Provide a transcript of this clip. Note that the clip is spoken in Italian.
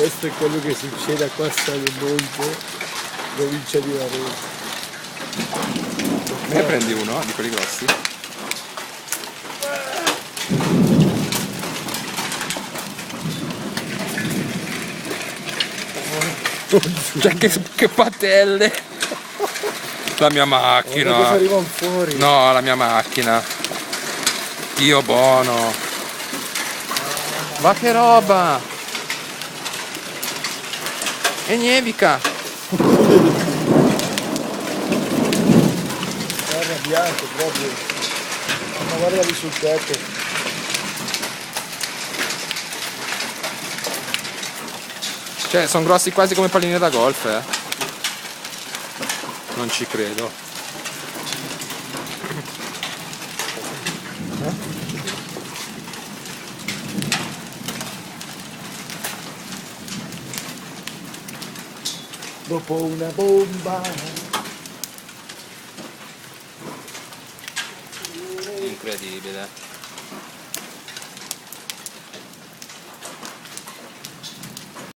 Questo è quello che succede a Quassa del Monte, provincia di Varese. Ne prendi uno di quelli grossi? Cioè che patelle! La mia macchina! Guarda cosa arriva fuori! No, la mia macchina! Dio buono! Ma che roba! E nevica! È arrabbiato proprio! Ma guarda lì sul tetto! Cioè, sono grossi quasi come palline da golf, eh. Non ci credo. Dopo una bomba! Incredibile.